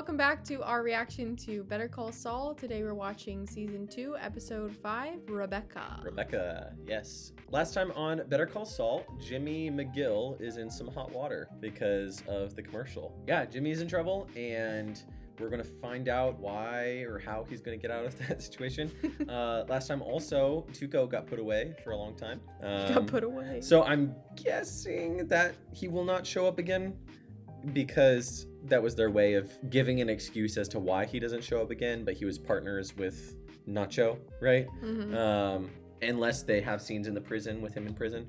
welcome back to our reaction to Better Call Saul. Today we're watching Season 2, Episode 5, Rebecca. Rebecca, yes. Last time on Better Call Saul, Jimmy McGill is in some hot water because of the commercial. Yeah, Jimmy's in trouble, and we're going to find out why or how he's going to get out of that situation. Last time also, Tuco got put away for a long time. Got put away. So I'm guessing that he will not show up again, because that was their way of giving an excuse as to why he doesn't show up again, but he was partners with Nacho, right? Mm-hmm. Unless they have scenes in the prison with him in prison.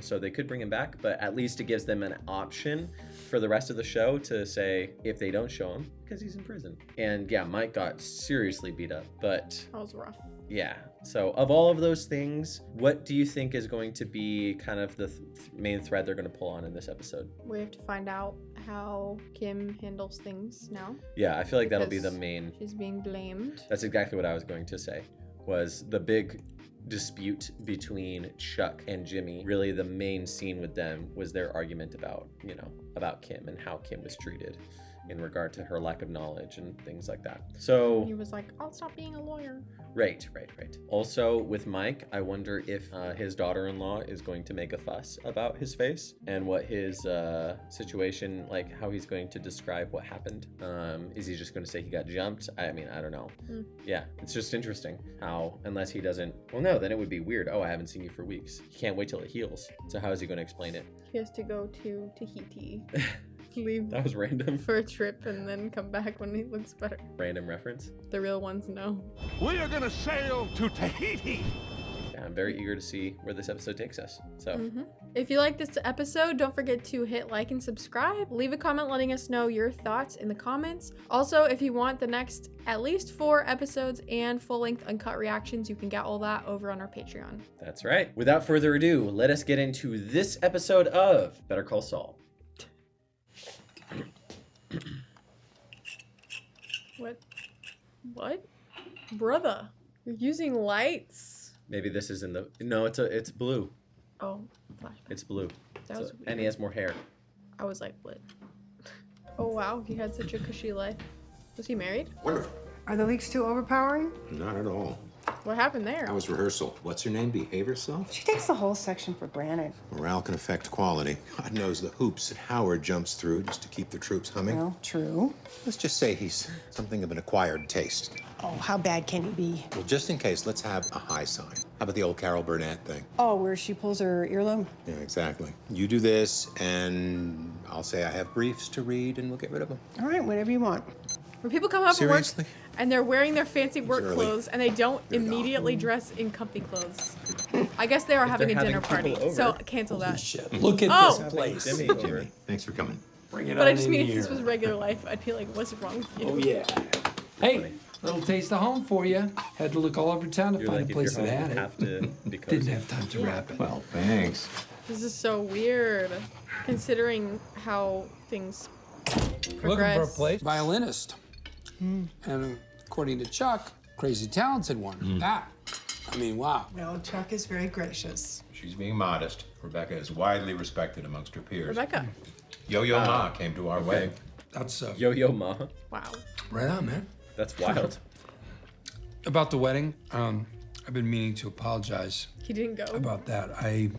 So they could bring him back, but at least it gives them an option for the rest of the show to say if they don't show him, because he's in prison. And yeah, Mike got seriously beat up, but That was rough. yeah. So of all of those things, what do you think is going to be kind of the main thread they're going to pull on in this episode? We have to find out how Kim handles things now. Yeah, I feel like that'll be the Because main. She's being blamed. That's exactly what I was going to say, was the big dispute between Chuck and Jimmy. Really the main scene with them was their argument about, about Kim and how Kim was treated in regard to her lack of knowledge and things like that. So He was like, I'll stop being a lawyer. Right. Also with Mike, I wonder if his daughter-in-law is going to make a fuss about his face and what his situation, like how he's going to describe what happened. Is he just going to say he got jumped? I mean, I don't know. Yeah, it's just interesting how, unless he doesn't, well, no, then it would be weird. Oh, I haven't seen you for weeks. He can't wait till it heals. So how is he going to explain it? He has to go to Tahiti. Leave That was random. for a trip and then come back when he looks better. Random reference. The real ones know. We are gonna sail to Tahiti. Yeah, I'm very eager to see where this episode takes us. So If you like this episode, don't forget to hit like and subscribe. Leave a comment letting us know your thoughts in the comments. Also, if you want the next at least 4 episodes and full-length uncut reactions, you can get all that over on our Patreon. that's right. Without further ado, let us get into this episode of Better Call Saul. What? Brother, you're using lights. Maybe this is in the... No, it's blue. Oh, flashback. It's blue. That was And he has more hair. I was like, what? Oh wow, he had such a cushy life. Was he married? Wonderful. Are the leaks too overpowering? Not at all. What happened there? That was rehearsal. What's her name? Behave herself? She takes the whole section for granted. Morale can affect quality. God knows the hoops that Howard jumps through just to keep the troops humming. Well, true. Let's just say he's something of an acquired taste. Oh, how bad can he be? Well, just in case, let's have a high sign. How about the old Carol Burnett thing? Oh, where she pulls her earlobe? Yeah, exactly. You do this, and I'll say I have briefs to read, and we'll get rid of them. All right, whatever you want. When people come home from work Seriously? and they're wearing their fancy work early. clothes and they don't You're not. immediately dress in comfy clothes. I guess they are having a they're dinner having party, people so over. cancel that. Shit, look at Oh! this place. Jimmy over. Thanks for coming. Bring it But on I just in mean if here. this was regular life, I'd be like, what's wrong with you? Oh, yeah. Hey, little taste of home for you. Had to look all over town to You're find like, a if place you're that home, had you it. have to be Didn't cozy. have time to wrap it. Well, thanks. This is so weird, considering how things Looking for a progress. place. Violinist. And according to Chuck, crazy talented one. That. I mean, wow. No, Chuck is very gracious. She's being modest. Rebecca is widely respected amongst her peers. Rebecca. Yo-Yo Ma came to our wedding. That's Yo-Yo Ma. Wow. right on, man. That's wild. About the wedding, I've been meaning to apologize He didn't go. about that. I'm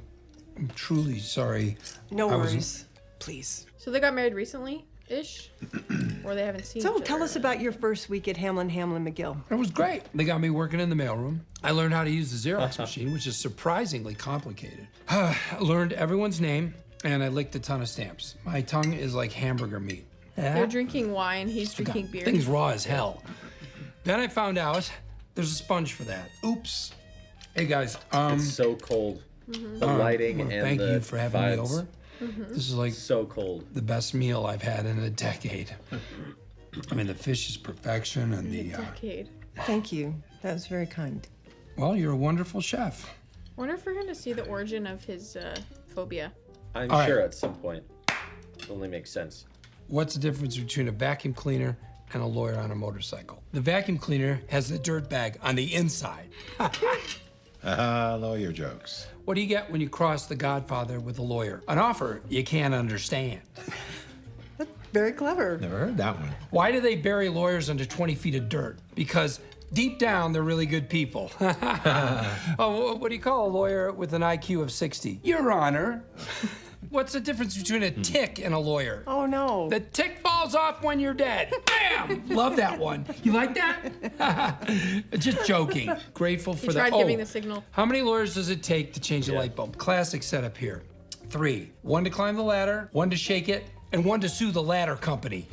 truly sorry. No I was- worries. Please. So they got married recently-ish? Or they haven't seen So each tell other? us about your first week at Hamlin McGill. It was great. They got me working in the mailroom. I learned how to use the Xerox machine, which is surprisingly complicated. I learned everyone's name, and I licked a ton of stamps. My tongue is like hamburger meat. They're drinking wine, he's drinking beer. Things raw as hell. Then I found out there's a sponge for that. Oops. Hey guys, It's so cold. The lighting well, and thank the you for having me vibes. over. This is like So cold. the best meal I've had in a decade. I mean, the fish is perfection, and the Decade. Thank you. That was very kind. well, you're a wonderful chef. Wonder if we're gonna see the origin of his phobia. I'm All right. sure at some point. It only makes sense. What's the difference between a vacuum cleaner and a lawyer on a motorcycle? The vacuum cleaner has the dirt bag on the inside. Lawyer jokes. What do you get when you cross the Godfather with a lawyer? An offer you can't understand. Very clever. Never heard that one. Why do they bury lawyers under 20 feet of dirt? Because deep down, they're really good people. Oh, what do you call a lawyer with an IQ of 60? Your Honor. What's the difference between a tick and a lawyer? Oh, no. The tick falls off when you're dead. Bam! Love that one. You like that? Just joking. Grateful for He that. tried giving the signal. How many lawyers does it take to change a light bulb? Classic setup here. 3. 1 to climb the ladder, 1 to shake it, and 1 to sue the ladder company.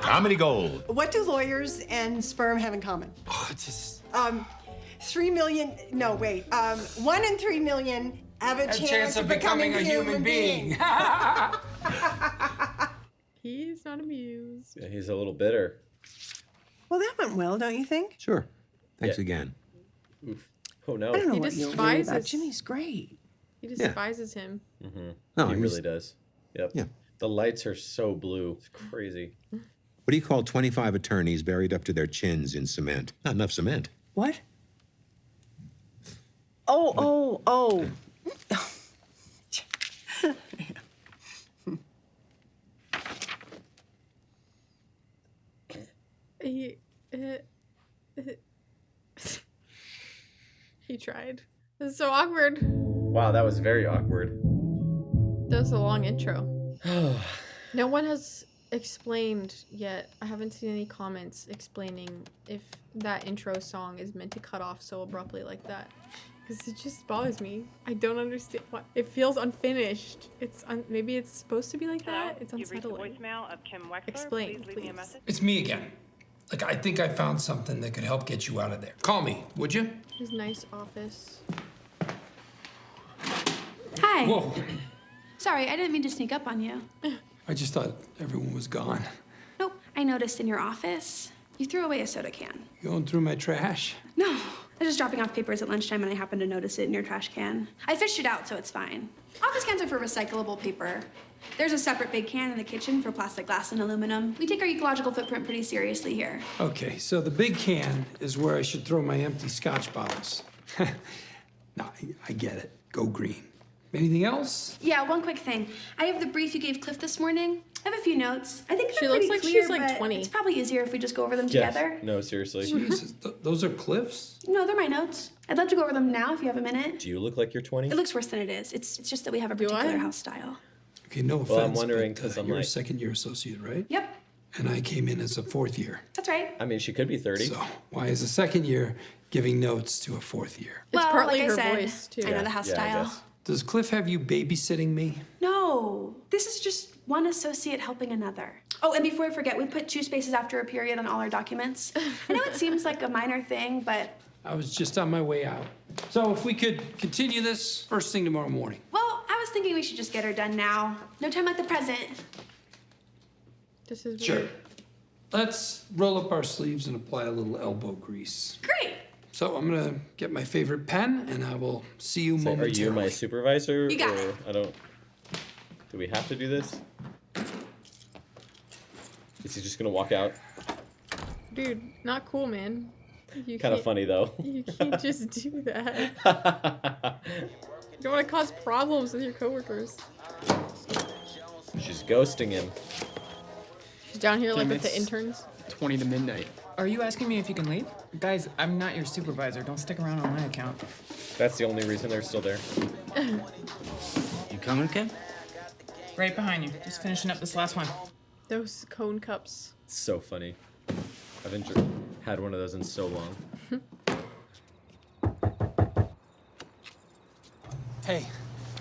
Comedy gold. What do lawyers and sperm have in common? Oh, it's just 3 million, no, wait. 1 in 3 million have a chance of becoming a human being. He's not amused. Yeah, he's a little bitter. Well, that went well, don't you think? Sure. Thanks Yeah. again. Oof. Oh no. I don't know He what you're worried about. despises- Jimmy's great. He despises him. No, He he's- really does. Yep. Yeah. The lights are so blue. It's crazy. What do you call 25 attorneys buried up to their chins in cement? Not enough cement. What? Oh. He he tried. This is so awkward. Wow, that was very awkward. That was a long intro. No one has explained yet. I haven't seen any comments explaining if that intro song is meant to cut off so abruptly like that. Because it just bothers me. I don't understand why. It feels unfinished. Maybe it's supposed to be like that. It's You've reached the unsettling. voicemail of Kim Wexler. Explain, Please leave me a please. message. It's me again. Like, I think I found something that could help get you out of there. Call me, would you? His nice office. Hi. Whoa. Sorry, I didn't mean to sneak up on you. I just thought everyone was gone. Nope, I noticed in your office, you threw away a soda can. Going through my trash? No, I was just dropping off papers at lunchtime and I happened to notice it in your trash can. I fished it out, so it's fine. Office cans are for recyclable paper. There's a separate big can in the kitchen for plastic, glass, and aluminum. We take our ecological footprint pretty seriously here. Okay, so the big can is where I should throw my empty scotch bottles. No, I get it. Go green. Anything else? Yeah, one quick thing. I have the brief you gave Cliff this morning. I have a few notes. I think She they're looks pretty like clear, she's, like, but 20. It's probably easier if we just go over them Yeah. together. No, seriously. Jesus, those are Cliff's? No, they're my notes. I'd love to go over them now if you have a minute. Do you look like you're 20? It looks worse than it is. It's just that we have a Do I? particular house style. Okay, no offense. Well, I'm wondering but, 'cause I'm you're like- a second-year associate, right? Yep, And I came in as a fourth year. that's right. I mean, she could be 30. So why is a second year giving notes to a fourth year? It's Well, partly like I her said, voice too. I know the house Yeah, I style. guess. Does Cliff have you babysitting me? No, this is just one associate helping another. Oh, and before I forget, we put 2 spaces after a period on all our documents. I know it seems like a minor thing, but, I was just on my way out. So if we could continue this first thing tomorrow morning. well, I was thinking we should just get her done now. No time like the present. This is Sure. weird. Let's roll up our sleeves and apply a little elbow grease. Great. So I'm gonna get my favorite pen and I will see you So are momentarily. you my supervisor? You got or it. I don't. Do we have to do this? Is he just gonna walk out? Dude, not cool, man. You Kind of can't- funny though. You can't just do that. You don't want to cause problems with your coworkers. She's ghosting him. She's down here like Jim, with the it's- interns. 20 to midnight. Are you asking me if you can leave? Guys, I'm not your supervisor. Don't stick around on my account. That's the only reason they're still there. You coming, Kim? Right behind you. Just finishing up this last one. Those cone cups. It's so funny. I've had one of those in so long. Hey,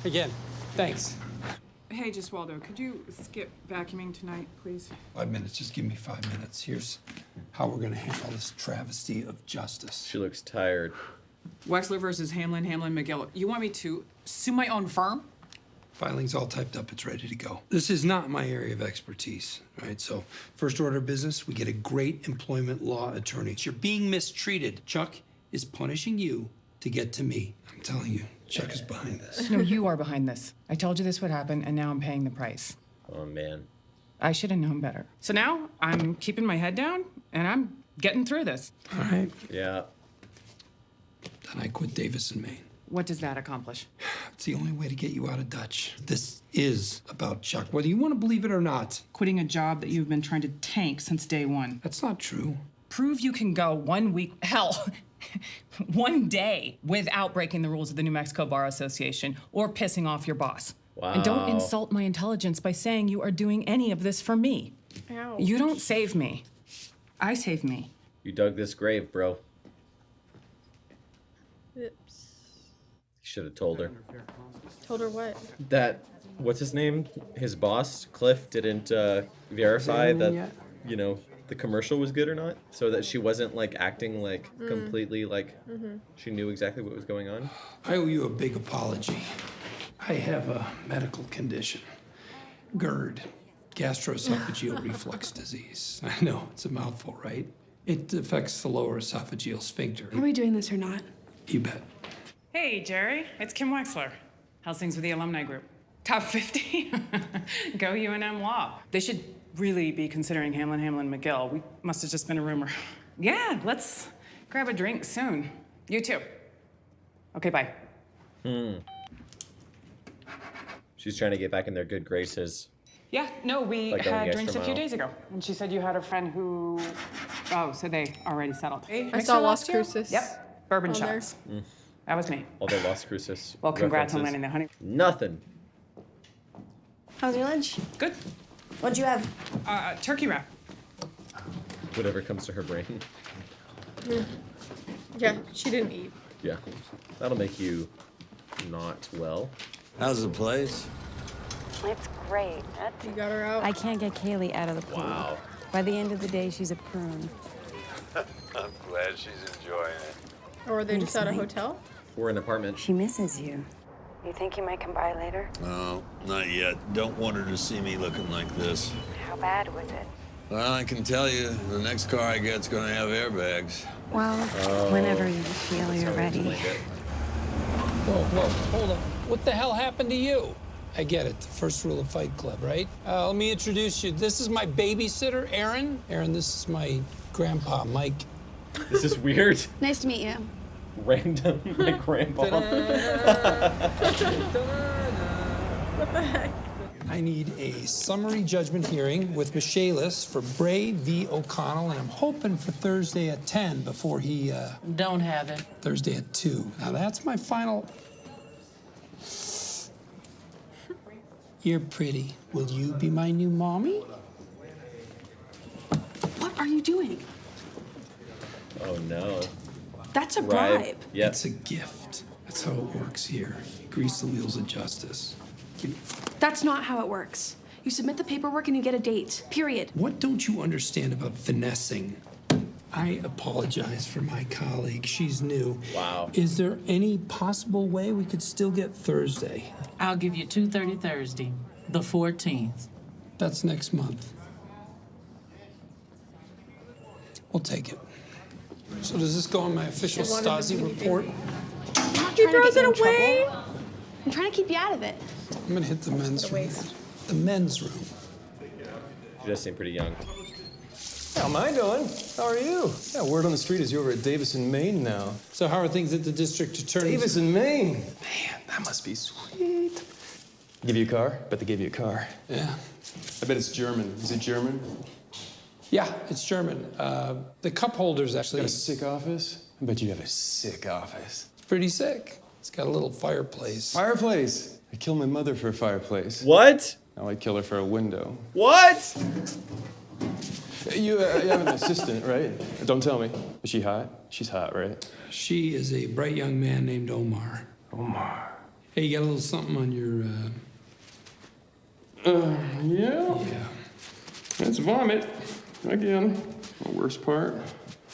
again, thanks. Hey, Giswaldo, could you skip vacuuming tonight, please? 5 minutes, just give me 5 minutes. Here's how we're gonna handle this travesty of justice. She looks tired. Wexler versus Hamlin, McGill. You want me to sue my own firm? Filing's all typed up, it's ready to go. This is not my area of expertise, right? So, first order of business, we get a great employment law attorney. You're being mistreated. Chuck is punishing you to get to me. I'm telling you, Chuck is behind this. No, you are behind this. I told you this would happen, and now I'm paying the price. Oh man. I should have known better. So now I'm keeping my head down, and I'm getting through this. All right, Yeah. then I quit Davis and Maine. What does that accomplish? It's the only way to get you out of Dutch. This is about Chuck, whether you want to believe it or not. Quitting a job that you've been trying to tank since day one. That's not true. Prove you can go 1 week, hell, 1 day without breaking the rules of the New Mexico Bar Association or pissing off your boss. Wow. And don't insult my intelligence by saying you are doing any of this for me. Ouch. You don't save me. I save me. You dug this grave, bro. Oops. Should have told her. Told her what? That, what's his name? His boss, Cliff, didn't verify that, you know, the commercial was good or not. So that she wasn't, like, acting, like, completely, like, she knew exactly what was going on. I owe you a big apology. I have a medical condition. GERD, gastroesophageal reflux disease. I know, it's a mouthful, right? It affects the lower esophageal sphincter. Are we doing this or not? You bet. Hey, Jerry. It's Kim Wexler. How's things with the alumni group? Top 50? Go UNM Law. They should really be considering Hamlin McGill. We must have just been a rumor. Yeah, let's grab a drink soon. You too. Okay, bye. She's trying to get back in their good graces. Yeah, no, we Like going had the drinks a extra few mile. days ago. And she said you had a friend who... Oh, so they already settled. I saw Las Cruces. Yep, bourbon on there. shots. That was me. All the Las Cruces. Well, congrats on references. landing the honey. Nothing. How was your lunch? Good. What'd you have? Turkey wrap. Whatever comes to her brain. Yeah, she didn't eat. Yeah. That'll make you not well. How's the place? It's great. You got her out. I can't get Kaylee out of the pool. Wow. By the end of the day, she's a prune. I'm glad she's enjoying it. Or were they just at a Insane. hotel? Or an apartment. She misses you. You think you might come by later? No, not yet. Don't want her to see me looking like this. How bad was it? Well, I can tell you, the next car I get's gonna have airbags. Well, whenever you feel you're ready. Whoa, hold on. What the hell happened to you? I get it. The first rule of Fight Club, right? Let me introduce you. This is my babysitter, Aaron. Aaron, this is my grandpa, Mike. This is weird. Nice to meet you. Random, like grandpa. What the heck? I need a summary judgment hearing with Michaelis for Bray v. O'Connell, and I'm hoping for Thursday at 10 before he, Don't have it. Thursday at 2. Now, that's my final... You're pretty. Will you be my new mommy? What are you doing? Oh no. That's a bribe. Yep. It's a gift. That's how it works here. You grease the wheels of justice. That's not how it works. You submit the paperwork and you get a date. Period. What don't you understand about finessing? I apologize for my colleague. She's new. Wow. Is there any possible way we could still get Thursday? I'll give you 2:30 Thursday, the 14th. That's next month. We'll take it. So does this go on my official She wanted the Stasi meeting. report? I'm not He trying to throws get you it in away. trouble. I'm trying to keep you out of it. I'm gonna hit the men's room. The men's room. She does seem pretty young. How am I doing? How are you? Yeah, word on the street is you're over at Davison, Maine now. So how are things at the district attorney's? Davison, Maine? Man, that must be sweet. Give you a car? Bet they gave you a car. Yeah. I bet it's German. Is it German? Yeah, it's German. The cup holder's actually... Got a sick office? I bet you have a sick office. It's pretty sick. It's got a little fireplace. Fireplace? I killed my mother for a fireplace. What? Now I'd kill her for a window. What? You have an assistant, right? Don't tell me. Is she hot? She's hot, right? She is a bright young man named Omar. Omar. Hey, you got a little something on your, Yeah. Yeah. That's vomit. Again. The worst part.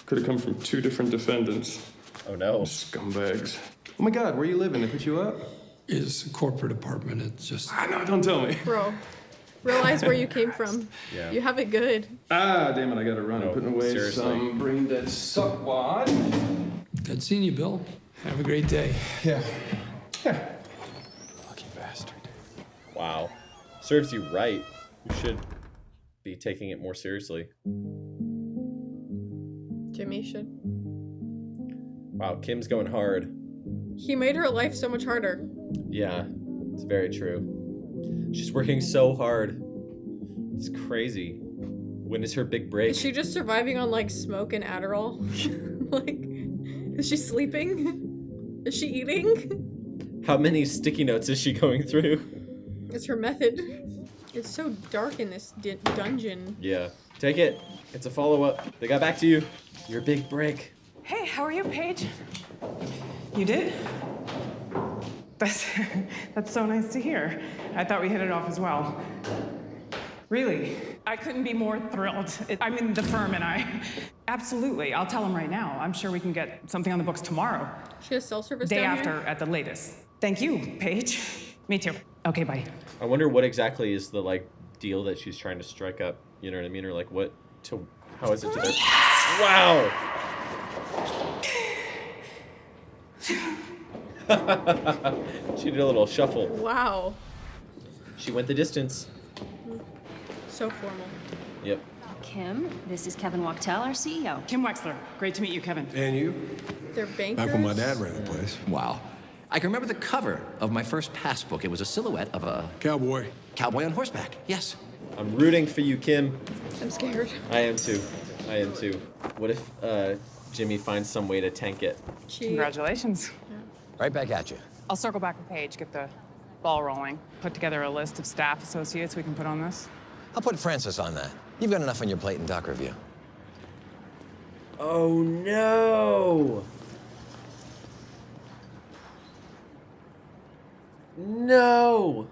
Could have come from 2 different defendants. Oh no. Scumbags. Oh my God, where you living? They put you up? It's a corporate apartment. It's just... I know, don't tell me. Bro, realize where you came from. Yeah. You have it good. Ah, damn it, I gotta run. I'm putting away seriously. some brain dead suckwad. Good seeing you, Bill. Have a great day. Yeah. Lucky bastard. Wow. Serves you right. You should be taking it more seriously. Jimmy should. Wow, Kim's going hard. He made her life so much harder. Yeah, it's very true. She's working so hard. It's crazy. When is her big break? Is she just surviving on like smoke and Adderall? Like, is she sleeping? Is she eating? How many sticky notes is she going through? It's her method. It's so dark in this dungeon. Yeah. Take it. It's a follow-up. They got back to you. Your big break. Hey, how are you, Paige? You did? That's so nice to hear. I thought we hit it off as well. Really? I couldn't be more thrilled. I mean, the firm and I. Absolutely. I'll tell him right now. I'm sure we can get something on the books tomorrow. She has cell service Day down after here? at the latest. Thank you, Paige. Me too. Okay, bye. I wonder what exactly is the like deal that she's trying to strike up. You know what I mean? Or like what to how is it to their Wow. She did a little shuffle. Wow. She went the distance. So formal. Yep. Kim, this is Kevin Wachtel, our CEO. Kim Wexler. Great to meet you, Kevin. And you? They're bankers. Back when my dad ran the place. Wow. I can remember the cover of my first passbook. It was a silhouette of a... Cowboy. Cowboy on horseback, yes. I'm rooting for you, Kim. I'm scared. I am too. I am too. What if Jimmy finds some way to tank it? Congratulations. Yeah. Right back at you. I'll circle back with Paige, get the ball rolling. Put together a list of staff associates we can put on this. I'll put Francis on that. You've got enough on your plate in doc review. Oh no! No!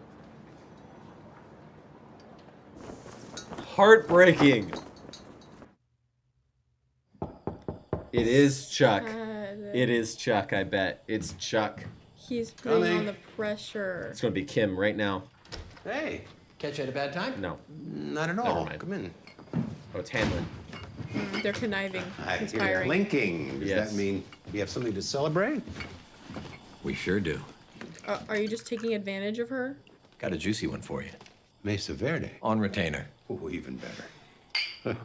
Heartbreaking. It is Chuck. It is Chuck, I bet. It's Chuck. He's putting on the pressure. It's gonna be Kim right now. Hey, catch you at a bad time? No. Not at Never all. mind. Come in. Oh, it's Hanlon. They're conniving, I hear conspiring. clinking. Does Yes. that mean we have something to celebrate? We sure do. Are you just taking advantage of her? Got a juicy one for you. Mesa Verde. On retainer. Oh, even better.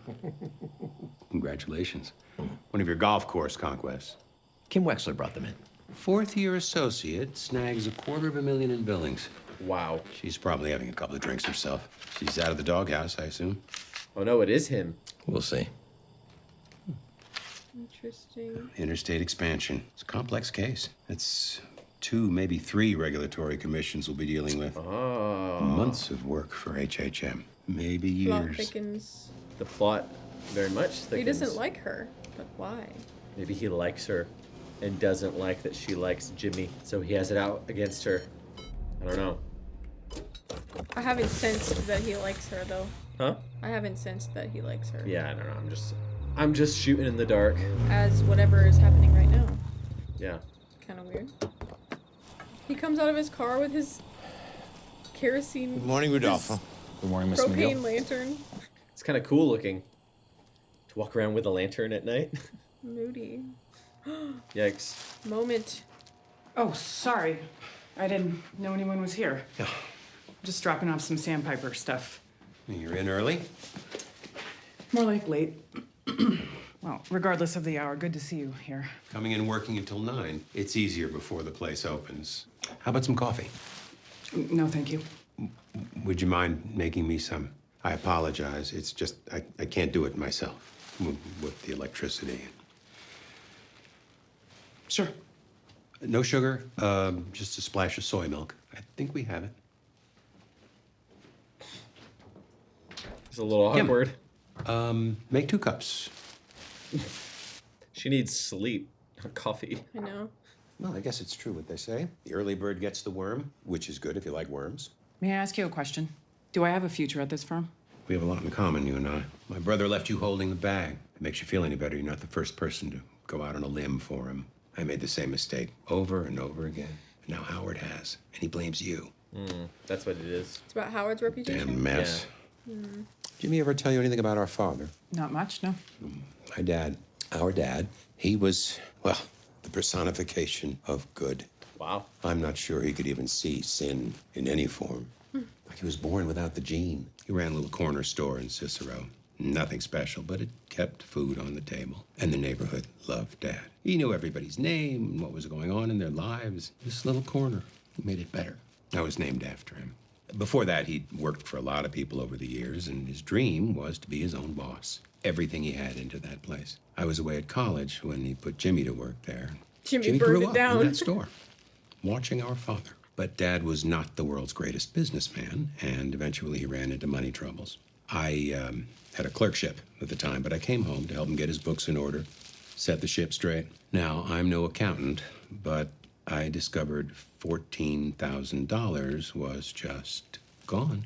Congratulations. One of your golf course conquests. Kim Wexler brought them in. Fourth-year associate snags $250,000 in billings. Wow. She's probably having a couple of drinks herself. She's out of the doghouse, I assume. Oh no, it is him. We'll see. Interesting. Interstate expansion. It's a complex case. It's 2, maybe 3 regulatory commissions we'll be dealing with. Oh. Months of work for HHM. Maybe Plot years. thickens. The plot very much thickens. He doesn't like her, but why? Maybe he likes her and doesn't like that she likes Jimmy, so he has it out against her. I don't know. I haven't sensed that he likes her, though. Huh? I haven't sensed that he likes her. Yeah, I don't know. I'm just shooting in the dark. As whatever is happening right now. Yeah. Kind of weird. He comes out of his car with his kerosene. Good morning, Rudolpho. Good morning, Miss Propane McGill. lantern. It's kind of cool looking. To walk around with a lantern at night. Moody. Yikes. Moment. Oh, sorry. I didn't know anyone was here. Yeah. Just dropping off some sandpiper stuff. You're in early? More like late. Well, regardless of the hour, good to see you here. Coming in working until 9. It's easier before the place opens. How about some coffee? No, thank you. Would you mind making me some? I apologize. It's just, I can't do it myself with the electricity. Sure. No sugar, just a splash of soy milk. I think we have it. It's a little Kim. awkward. Make 2 cups. She needs sleep, not coffee. I know. Well, I guess it's true what they say. The early bird gets the worm, which is good if you like worms. May I ask you a question? Do I have a future at this firm? We have a lot in common, you and I. My brother left you holding the bag. If it makes you feel any better, you're not the first person to go out on a limb for him. I made the same mistake over and over again. And now Howard has, and he blames you. That's what it is. It's about Howard's reputation. Damn mess. Mm. Jimmy ever tell you anything about our father? Not much, no. My dad, our dad, he was, well, the personification of good. Wow. I'm not sure he could even see sin in any form. Like he was born without the gene. He ran a little corner store in Cicero. Nothing special, but it kept food on the table. And the neighborhood loved Dad. He knew everybody's name and what was going on in their lives. This little corner, he made it better. I was named after him. Before that, he'd worked for a lot of people over the years, and his dream was to be his own boss. Everything he had into that place. I was away at college when he put Jimmy to work there. Jimmy grew burned it up down. in that store, watching our father. But Dad was not the world's greatest businessman, and eventually he ran into money troubles. I had a clerkship at the time, but I came home to help him get his books in order, set the ship straight. Now, I'm no accountant, but I discovered $14,000 was just gone.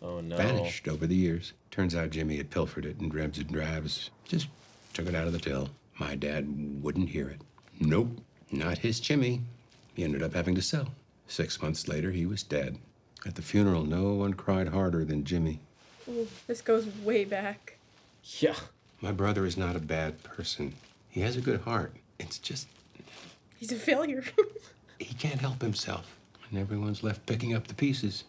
Oh, no. Vanished over the years. Turns out Jimmy had pilfered it in dribs and drabs. Just took it out of the till. My dad wouldn't hear it. Nope, not his Jimmy. He ended up having to sell. 6 months later, he was dead. At the funeral, no one cried harder than Jimmy. Ooh, this goes way back. Yeah. My brother is not a bad person. He has a good heart. It's just... He's a failure. he can't help himself. And everyone's left picking up the pieces.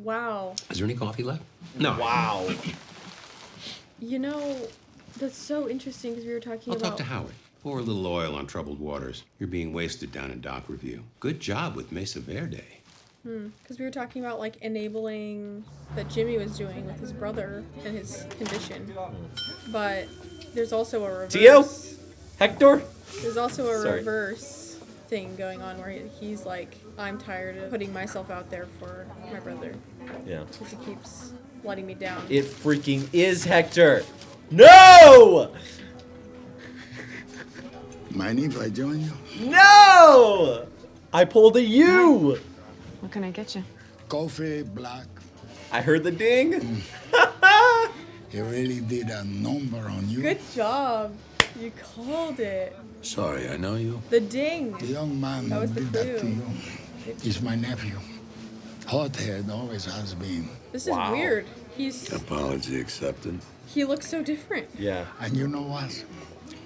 Wow. Is there any coffee left? No. Wow. You know, that's so interesting because we were talking I'll about... talk to Howard. Pour a little oil on troubled waters. You're being wasted down in doc review. Good job with Mesa Verde. Because we were talking about, like, enabling that Jimmy was doing with his brother and his condition. But there's also a reverse... Tio? Hector? There's also a reverse thing going on where he's like, I'm tired of putting myself out there for my brother. Yeah. Because he keeps letting me down. It freaking is Hector. No! Mind if I join you? No! I pulled a U. What can I get you? Coffee, black. I heard the ding. He really did a number on you. Good job. You called it. Sorry, I know you. The ding. The young man That was who the did that to clue. you. He's my nephew. Hothead always has been. This is weird. Apology accepted. He looks so different. Yeah. And you know what?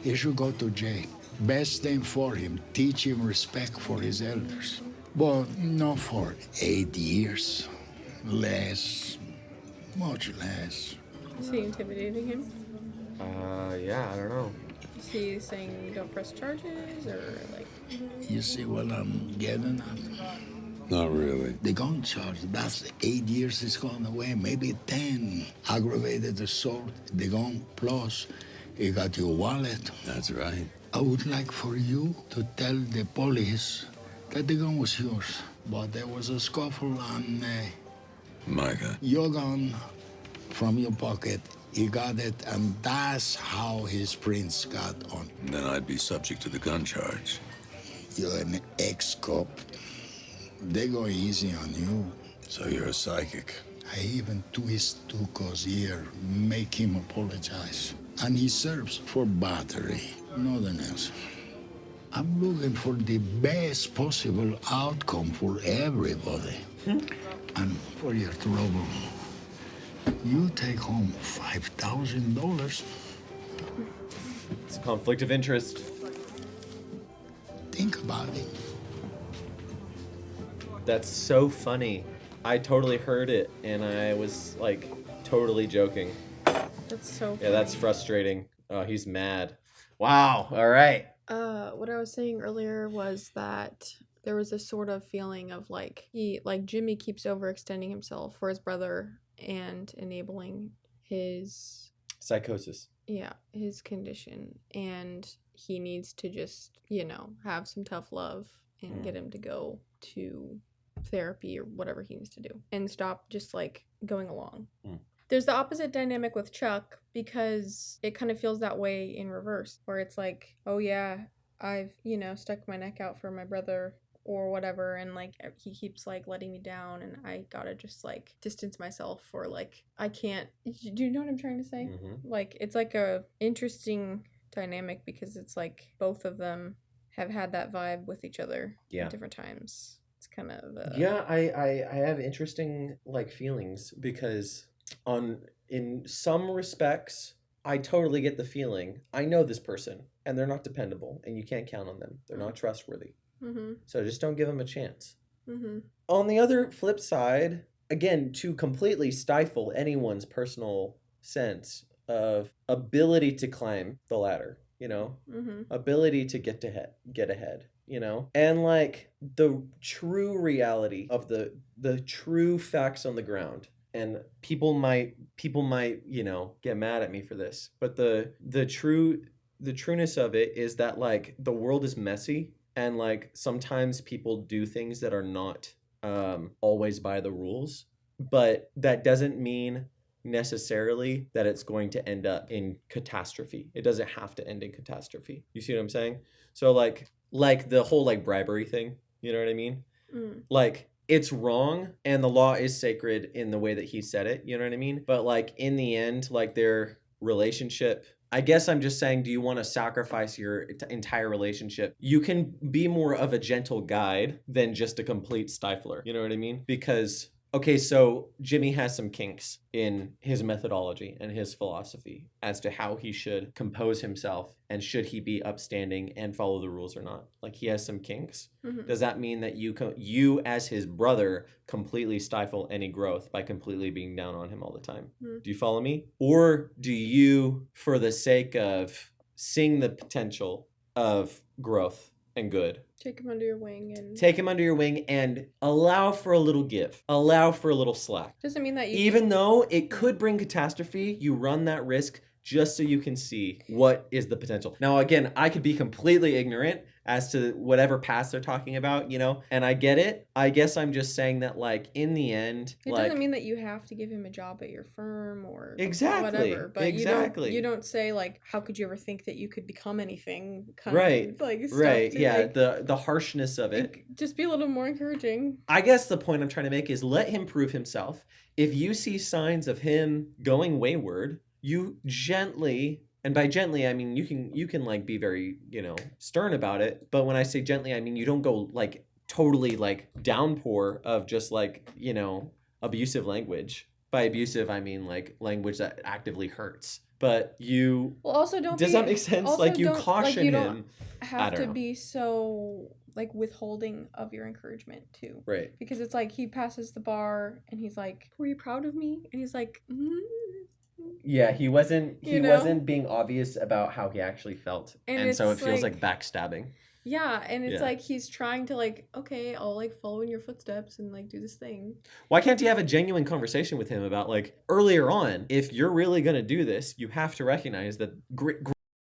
He should go to jail. Best thing for him, teach him respect for his elders. But not for 8 years. Less. Much less. Is he intimidating him? Yeah, I don't know. Is he saying don't press charges or like... You see what I'm getting at? Not really. The gun charge, that's 8 years is gone away, maybe 10. Aggravated assault, the gun plus, you got your wallet. That's right. I would like for you to tell the police that the gun was yours, but there was a scuffle and Micah. your gun from your pocket. He got it, and that's how his prints got on. Then I'd be subject to the gun charge. You're an ex-cop. They go easy on you. So you're a psychic. I even twist Tuco's ear, make him apologize. And he serves for battery, nothing else. I'm looking for the best possible outcome for everybody. And for your trouble, you take home $5,000. It's a conflict of interest. Think about it. That's so funny. I totally heard it, and I was, like, totally joking. That's so funny. Yeah, that's frustrating. Oh, he's mad. Wow, all right. What I was saying earlier was that there was a sort of feeling of like Jimmy keeps overextending himself for his brother and enabling his Psychosis. Yeah, his condition, and he needs to just, have some tough love and get him to go to therapy or whatever he needs to do and stop just like going along. There's the opposite dynamic with Chuck because it kind of feels that way in reverse, where it's like, oh yeah, I've, stuck my neck out for my brother or whatever, and like he keeps like letting me down, and I gotta just like distance myself, or like I can't. Do you know what I'm trying to say? Like it's like a interesting dynamic because it's like both of them have had that vibe with each other at different times. It's kind of I have interesting like feelings because in some respects I totally get the feeling I know this person and they're not dependable and you can't count on them. They're not trustworthy. So just don't give them a chance. On the other flip side, again, to completely stifle anyone's personal sense of ability to climb the ladder, ability to get ahead, and like the true reality of the true facts on the ground. And people might get mad at me for this, but the trueness of it is that like the world is messy, and like sometimes people do things that are not always by the rules, but that doesn't mean necessarily that it's going to end up in catastrophe. It doesn't have to end in catastrophe. You see what I'm saying? So like the whole like bribery thing, you know what I mean? Like it's wrong and the law is sacred in the way that he said it, you know what I mean? But like in the end, like their relationship, I guess I'm just saying, do you want to sacrifice your entire relationship? You can be more of a gentle guide than just a complete stifler. You know what I mean? Because, okay, so Jimmy has some kinks in his methodology and his philosophy as to how he should compose himself and should he be upstanding and follow the rules or not. Like he has some kinks. Does that mean that you as his brother completely stifle any growth by completely being down on him all the time? Do you follow me? Or do you, for the sake of seeing the potential of growth and good, take him under your wing and allow for a little give, allow for a little slack? Doesn't mean that even though it could bring catastrophe, you run that risk just so you can see what is the potential. Now, again, I could be completely ignorant as to whatever past they're talking about, and I get it. I guess I'm just saying that, like, in the end, it like, doesn't mean that you have to give him a job at your firm or exactly, whatever. But you don't say like, how could you ever think that you could become anything? Right, yeah, like, the harshness of it. Just be a little more encouraging. I guess the point I'm trying to make is let him prove himself. If you see signs of him going wayward, you gently, and by gently I mean you can like be very stern about it, but when I say gently I mean you don't go like totally like downpour of just like abusive language. By abusive I mean like language that actively hurts. But you also does that make sense? Like you caution you him. Have to be so like withholding of your encouragement too, right? Because it's like he passes the bar and he's like, "Were you proud of me?" And he's like, Yeah, he wasn't being obvious about how he actually felt. And so it feels like backstabbing. Yeah, and it's like he's trying to like, okay, I'll like follow in your footsteps and like do this thing. Why can't you have a genuine conversation with him about like earlier on, if you're really going to do this, you have to recognize that great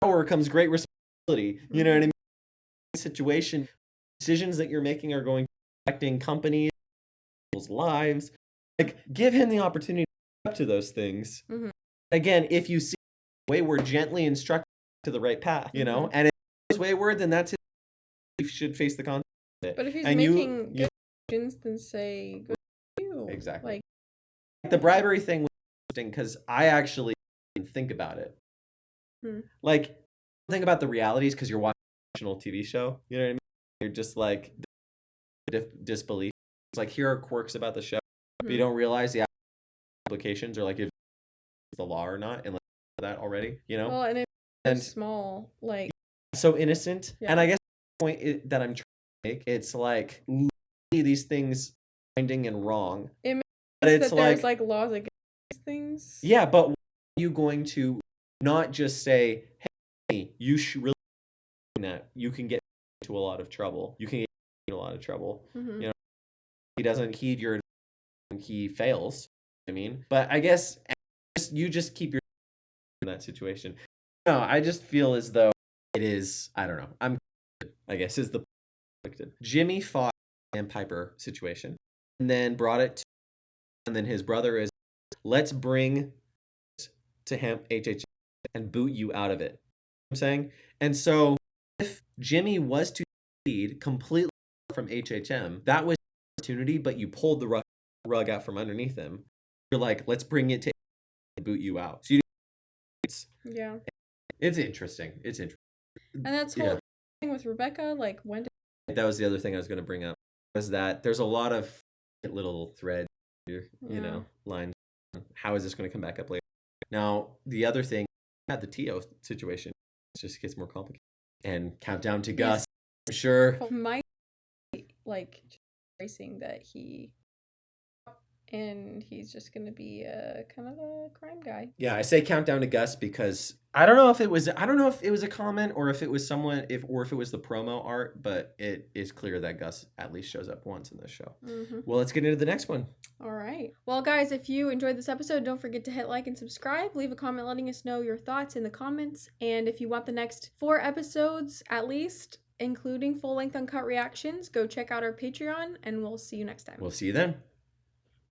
power comes great responsibility. You know what I mean? Situation, decisions that you're making are going to affecting companies, people's lives. Like give him the opportunity to step to those things. Again, if you see wayward, gently instruct to the right path, and if it's wayward, then that's his. You should face the consequence. But if he's making good decisions, then say good to you. Exactly. Like the bribery thing was interesting because I actually didn't think about it. Like, think about the realities because you're watching a fictional TV show. You know what I mean? You're just like disbelief. It's like here are quirks about the show, but you don't realize the implications or like if the law or not, and like that already, Well, and it's small, like so innocent. Yeah. And I guess the point that I'm trying to make, it's like these things finding and wrong. It but it's that there's like laws against things. Yeah, but are you going to not just say, "Hey, you should really do that"? You can get into a lot of trouble. You can get into a lot of trouble. He doesn't heed your advice, he fails. I mean, but I guess. You just keep your in that situation. No, I just feel as though it is. I don't know. I guess is the conflicted. Jimmy fought the Piper situation, and then brought it to, and then his brother is, let's bring to him HHM and boot you out of it. You know what I'm saying, and so if Jimmy was to succeed completely from HHM, that was an opportunity, but you pulled the rug out from underneath him. You're like, let's bring it to boot you out. So it's interesting. It's interesting. And that's whole thing with Rebecca. Like when did that was the other thing I was going to bring up was that there's a lot of little threads, lines. How is this going to come back up later? Now the other thing, at the T.O. situation, it just gets more complicated. And countdown to Gus. I'm sure. My like tracing that he and he's just gonna be a kind of a crime guy. Yeah, I say countdown to Gus because I don't know if it was a comment or if it was someone if it was the promo art, but it is clear that Gus at least shows up once in this show. Well, let's get into the next one. All right. Well, guys, if you enjoyed this episode, don't forget to hit like and subscribe. Leave a comment letting us know your thoughts in the comments. And if you want the next 4 episodes at least, including full-length uncut reactions, go check out our Patreon, and we'll see you next time. We'll see you then.